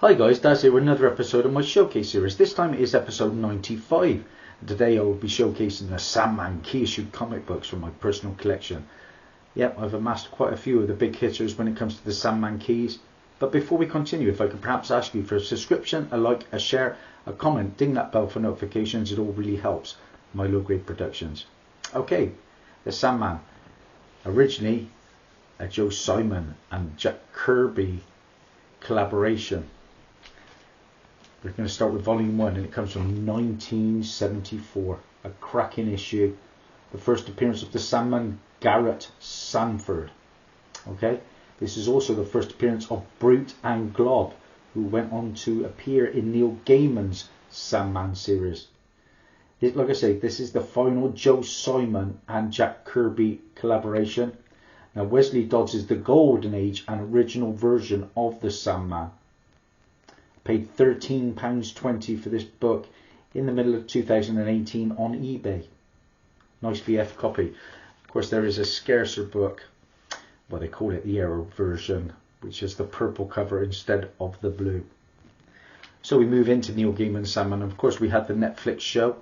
Hi guys, Dazzie with another episode of my Showcase series. This time it is episode 95. Today I will be showcasing the Sandman key issued comic books from my personal collection. Yep, I've amassed quite a few of the big hitters when it comes to the Sandman keys. But before we continue, if I could perhaps ask you for a subscription, a like, a share, a comment, ding that bell for notifications. It all really helps my low grade productions. Okay, the Sandman. Originally a Joe Simon and Jack Kirby collaboration. We're going to start with volume 1, and it comes from 1974. A cracking issue. The first appearance of the Sandman, Garrett Sanford. Okay, this is also the first appearance of Brute and Glob, who went on to appear in Neil Gaiman's Sandman series. Like I say, this is the final Joe Simon and Jack Kirby collaboration. Now, Wesley Dodds is the golden age and original version of the Sandman. Paid £13.20 for this book in the middle of 2018 on eBay. Nice VF copy. Of course, there is a scarcer book, well, they call it the Arrow version, which is the purple cover instead of the blue. So we move into Neil Gaiman's Sandman. Of course, we had the Netflix show.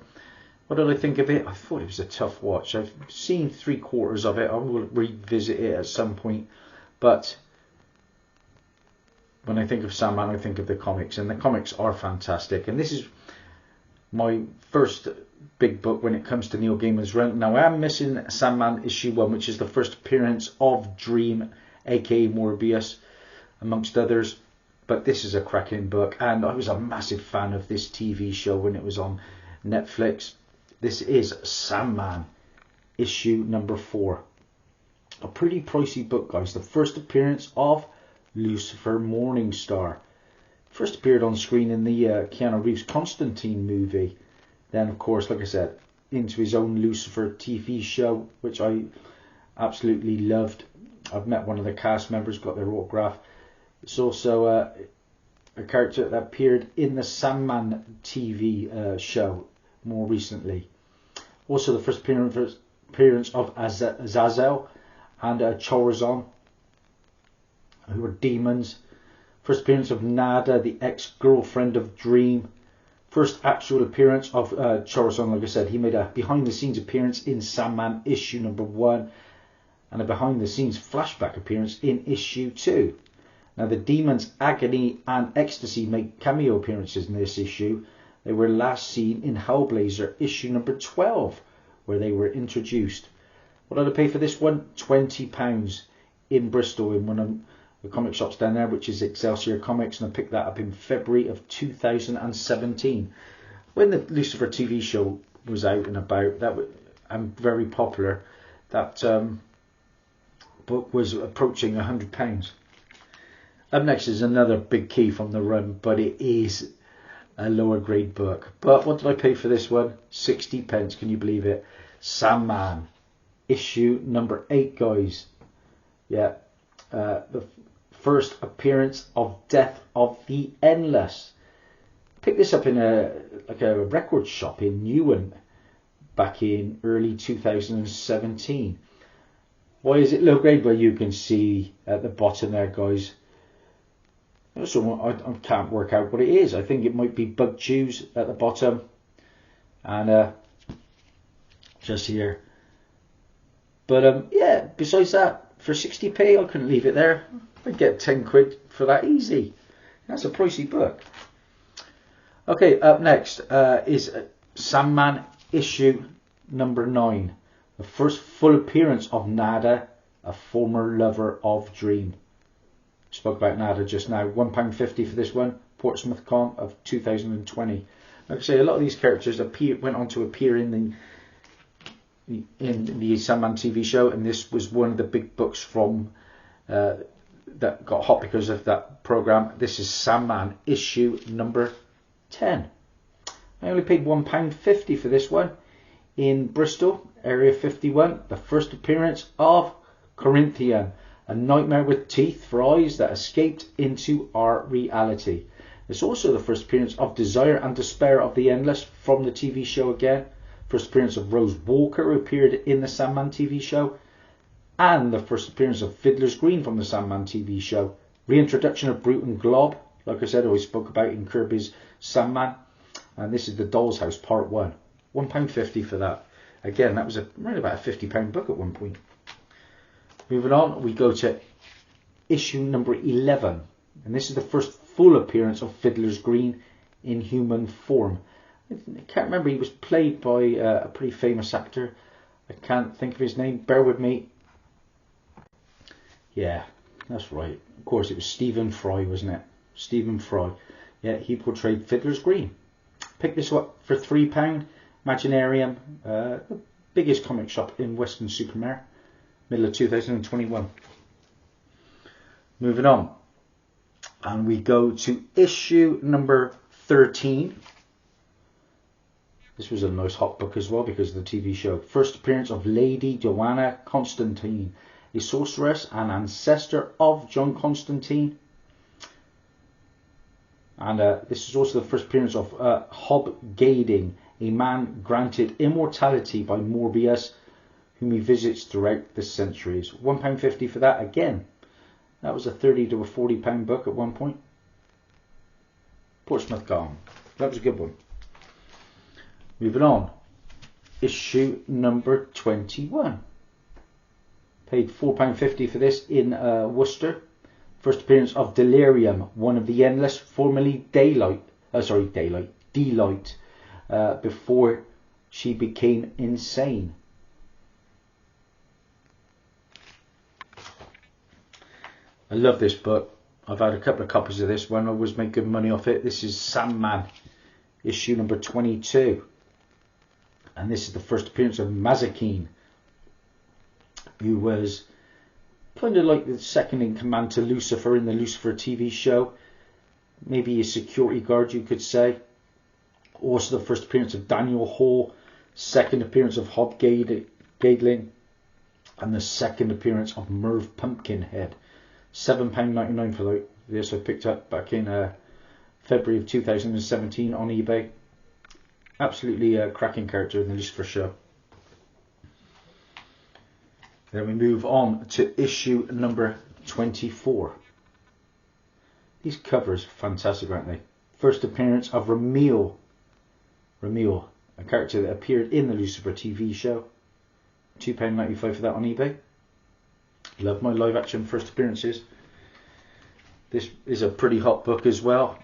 What did I think of it? I thought it was a tough watch. I've seen 3/4 of it. I will revisit it at some point, but when I think of Sandman, I think of the comics, and the comics are fantastic. And this is my first big book when it comes to Neil Gaiman's run. Now, I am missing Sandman issue 1, which is the first appearance of Dream, aka Morbius, amongst others. But this is a cracking book, and I was a massive fan of this TV show when it was on Netflix. This is Sandman, issue number 4. A pretty pricey book, guys. The first appearance of Lucifer Morningstar. First appeared on screen in the Keanu Reeves Constantine movie. Then, of course, like I said, into his own Lucifer TV show, which I absolutely loved. I've met one of the cast members, got their autograph. It's also a character that appeared in the Sandman TV show more recently. Also, the first appearance of Azazel and Chorazon, who were demons. First appearance of Nada, the ex-girlfriend of Dream. First actual appearance of Chorazon, like I said. He made a behind-the-scenes appearance in Sandman issue number 1, and a behind-the-scenes flashback appearance in issue 2. Now, the demons Agony and Ecstasy make cameo appearances in this issue. They were last seen in Hellblazer issue number 12, where they were introduced. What did I pay for this one? £20 in Bristol, in one of the comic shops down there, which is Excelsior Comics, and I picked that up in February of 2017. When the Lucifer TV show was out and about, and very popular, that book was approaching £100. Up next is another big key from the run, but it is a lower grade book. But what did I pay for this one? 60p. Can you believe it? Sandman, issue number 8, guys. Yeah, the first appearance of Death of the Endless. Picked this up in a record shop in Newark back in early 2017. Why is it low grade? Well, you can see at the bottom there, guys. So I can't work out what it is. I think it might be bug chews at the bottom, and just here. But yeah, besides that, for 60p, I couldn't leave it there. I'd get 10 quid for that easy. That's a pricey book. Okay, up next is Sandman issue number 9. The first full appearance of Nada, a former lover of Dream. Spoke about Nada just now. £1.50 for this one. Portsmouth Con of 2020. Like I say, a lot of these characters went on to appear in the Sandman TV show, and this was one of the big books from that got hot because of that program. This is Sandman issue number 10. I only paid £1.50 for this one in Bristol, Area 51. The first appearance of Corinthian, a nightmare with teeth for eyes that escaped into our reality. It's also the first appearance of Desire and Despair of the Endless from the TV show again. First appearance of Rose Walker, who appeared in the Sandman TV show. And the first appearance of Fiddler Green from the Sandman TV show. Reintroduction of Brute and Glob, like I said, I always spoke about in Kirby's Sandman. And this is the Doll's House Part 1. £1.50 for that. Again, that was around about a £50 book at one point. Moving on, we go to issue number 11. And this is the first full appearance of Fiddler Green in human form. I can't remember, he was played by a pretty famous actor. I can't think of his name, bear with me. Yeah, that's right. Of course, it was Stephen Fry, wasn't it? Stephen Fry. Yeah, he portrayed Fiddler Green. Picked this up for £3. Imaginarium, the biggest comic shop in Weston-super-Mare, middle of 2021. Moving on. And we go to issue number 13. This was a nice hot book as well because of the TV show. First appearance of Lady Joanna Constantine, a sorceress and ancestor of John Constantine. And this is also the first appearance of Hobgading, a man granted immortality by Morbius, whom he visits throughout the centuries. £1.50 for that again. That was a £30 to a £40 book at one point. Portsmouth Gone. That was a good one. Moving on. Issue number 21. Paid £4.50 for this in Worcester. First appearance of Delirium, one of the Endless, formerly Delight, before she became insane. I love this book. I've had a couple of copies of this one. I always make good money off it. This is Sandman, issue number 22. And this is the first appearance of Mazikeen, who was kind of like the second in command to Lucifer in the Lucifer TV show. Maybe a security guard, you could say. Also the first appearance of Daniel Hall, second appearance of Hobgadling, and the second appearance of Merv Pumpkinhead. £7.99 for this. I picked up back in February of 2017 on eBay. Absolutely a cracking character in the Lucifer show. Then we move on to issue number 24. These covers are fantastic, aren't they? First appearance of Ramil, a character that appeared in the Lucifer TV show. £2.95 for that on eBay. Love my live action first appearances. This is a pretty hot book as well.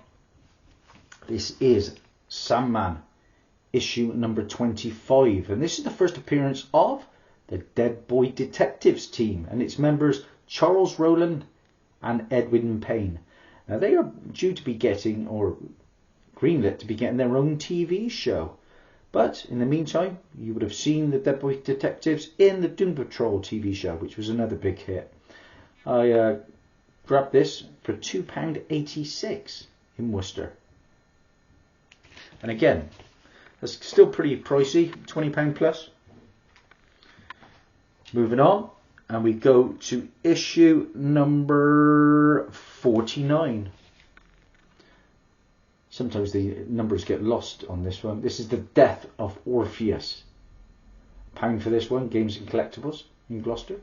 This is Sandman, issue number 25. And this is the first appearance of the Dead Boy Detectives team and its members Charles Rowland and Edwin Payne. Now they are due to be getting, or greenlit to be getting, their own TV show. But in the meantime, you would have seen the Dead Boy Detectives in the Doom Patrol TV show, which was another big hit. I grabbed this for £2.86 in Worcester. And again, that's still pretty pricey, £20 plus. Moving on, and we go to issue number 49. Sometimes the numbers get lost on this one. This is The Death of Orpheus. £1 for this one, Games and Collectibles in Gloucester.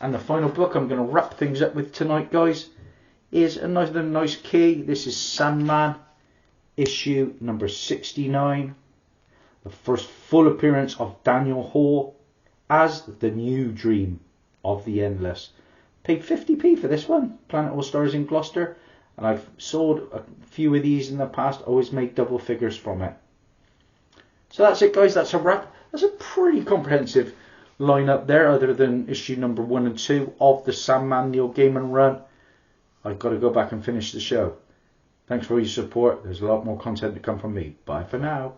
And the final book I'm going to wrap things up with tonight, guys, is another nice key. This is Sandman, issue number 69. The first full appearance of Daniel Hall as the new dream of the Endless. Paid 50p for this one, Planet All Stars in Gloucester. And I've sold a few of these in the past, always made double figures from it. So that's it, guys, that's a wrap. That's a pretty comprehensive lineup there, other than issue number 1 and 2 of the Sandman Neil Gaiman run. I've got to go back and finish the show. Thanks for all your support. There's a lot more content to come from me. Bye for now.